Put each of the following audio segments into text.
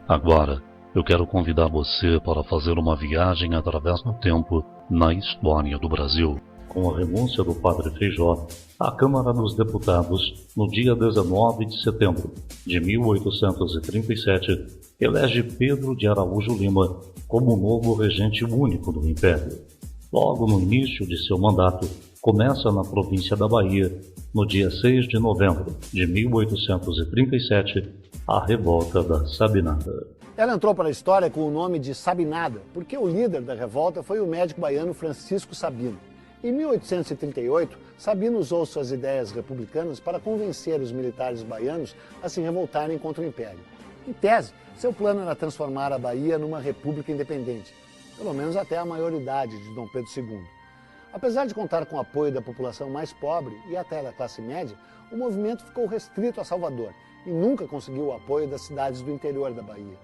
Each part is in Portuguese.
Agora, eu quero convidar você para fazer uma viagem através do tempo na história do Brasil. Com a renúncia do Padre Feijó, a Câmara dos Deputados, no dia 19 de setembro de 1837, elege Pedro de Araújo Lima como novo regente único do Império. Logo no início de seu mandato, começa na província da Bahia, no dia 6 de novembro de 1837, a Revolta da Sabinada. Ela entrou para a história com o nome de Sabinada, porque o líder da revolta foi o médico baiano Francisco Sabino. Em 1838, Sabino usou suas ideias republicanas para convencer os militares baianos a se revoltarem contra o Império. Em tese, seu plano era transformar a Bahia numa república independente, pelo menos até a maioridade de Dom Pedro II. Apesar de contar com o apoio da população mais pobre e até da classe média, o movimento ficou restrito a Salvador e nunca conseguiu o apoio das cidades do interior da Bahia.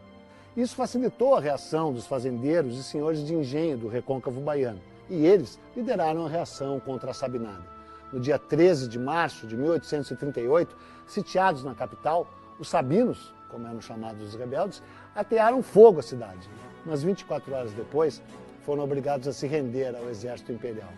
Isso facilitou a reação dos fazendeiros e senhores de engenho do recôncavo baiano, e eles lideraram a reação contra a Sabinada. No dia 13 de março de 1838, sitiados na capital, os sabinos, como eram chamados os rebeldes, atearam fogo à cidade. Mas 24 horas depois, foram obrigados a se render ao exército imperial.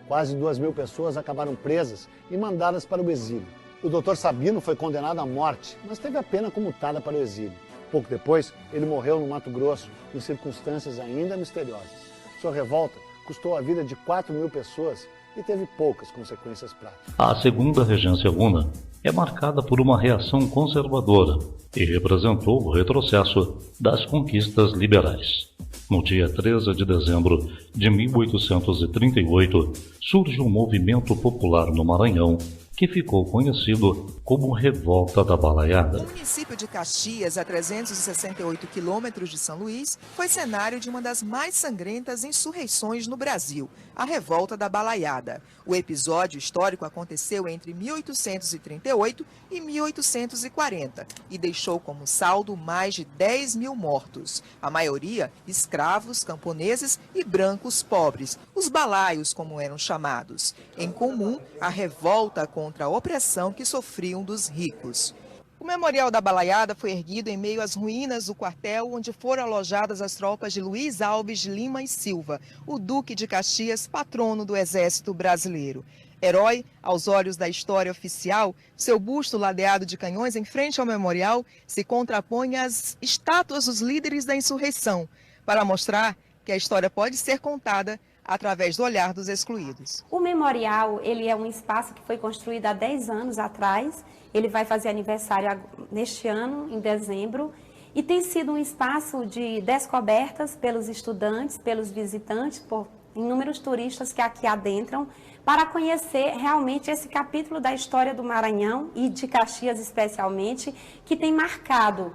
Quase 2.000 pessoas acabaram presas e mandadas para o exílio. O Dr. Sabino foi condenado à morte, mas teve a pena comutada para o exílio. Pouco depois, ele morreu no Mato Grosso, em circunstâncias ainda misteriosas. Sua revolta custou a vida de 4.000 pessoas e teve poucas consequências práticas. A segunda regência Luna é marcada por uma reação conservadora e representou o retrocesso das conquistas liberais. No dia 13 de dezembro de 1838, surge um movimento popular no Maranhão que ficou conhecido como Revolta da Balaiada. O município de Caxias, a 368 quilômetros de São Luís, foi cenário de uma das mais sangrentas insurreições no Brasil, a Revolta da Balaiada. O episódio histórico aconteceu entre 1838 e 1840 e deixou como saldo mais de 10.000 mortos, a maioria escravos, camponeses e brancos pobres, os balaios como eram chamados. Em comum, a revolta contra a opressão que sofriam dos ricos. O Memorial da Balaiada foi erguido em meio às ruínas do quartel onde foram alojadas as tropas de Luiz Alves Lima e Silva, o Duque de Caxias, patrono do Exército Brasileiro. Herói, aos olhos da história oficial, seu busto ladeado de canhões em frente ao memorial se contrapõe às estátuas dos líderes da insurreição, para mostrar que a história pode ser contada através do olhar dos excluídos. O memorial, ele é um espaço que foi construído há 10 anos atrás, ele vai fazer aniversário neste ano, em dezembro, e tem sido um espaço de descobertas pelos estudantes, pelos visitantes, por inúmeros turistas que aqui adentram, para conhecer realmente esse capítulo da história do Maranhão e de Caxias especialmente, que tem marcado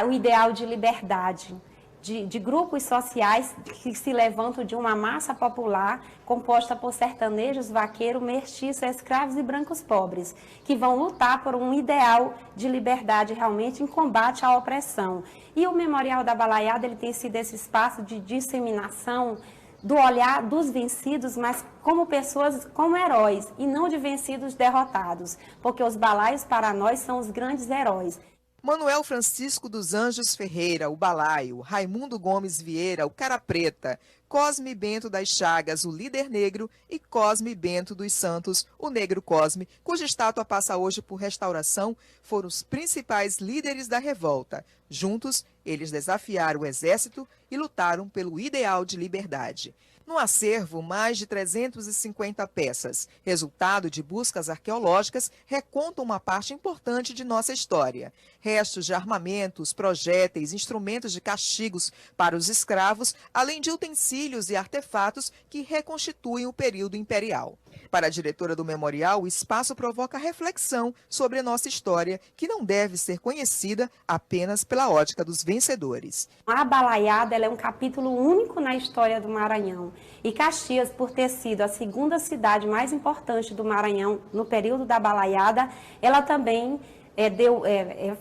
o ideal de liberdade. De grupos sociais que se levantam de uma massa popular composta por sertanejos, vaqueiros, mestiços, escravos e brancos pobres, que vão lutar por um ideal de liberdade realmente em combate à opressão. E o Memorial da Balaiada, ele tem sido esse espaço de disseminação do olhar dos vencidos, mas como pessoas, como heróis, e não de vencidos derrotados, porque os balaios para nós são os grandes heróis. Manuel Francisco dos Anjos Ferreira, o Balaio, Raimundo Gomes Vieira, o Cara Preta, Cosme Bento das Chagas, o Líder Negro, e Cosme Bento dos Santos, o Negro Cosme, cuja estátua passa hoje por restauração, foram os principais líderes da revolta. Juntos, eles desafiaram o exército e lutaram pelo ideal de liberdade. No acervo, mais de 350 peças, resultado de buscas arqueológicas, recontam uma parte importante de nossa história. Restos de armamentos, projéteis, instrumentos de castigos para os escravos, além de utensílios e artefatos que reconstituem o período imperial. Para a diretora do memorial, o espaço provoca reflexão sobre a nossa história, que não deve ser conhecida apenas pela ótica dos vencedores. A Balaiada, ela é um capítulo único na história do Maranhão. E Caxias, por ter sido a segunda cidade mais importante do Maranhão no período da Balaiada, ela também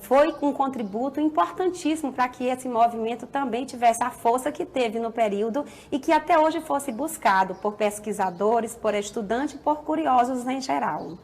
foi um contributo importantíssimo para que esse movimento também tivesse a força que teve no período e que até hoje fosse buscado por pesquisadores, por estudantes e por curiosos em geral.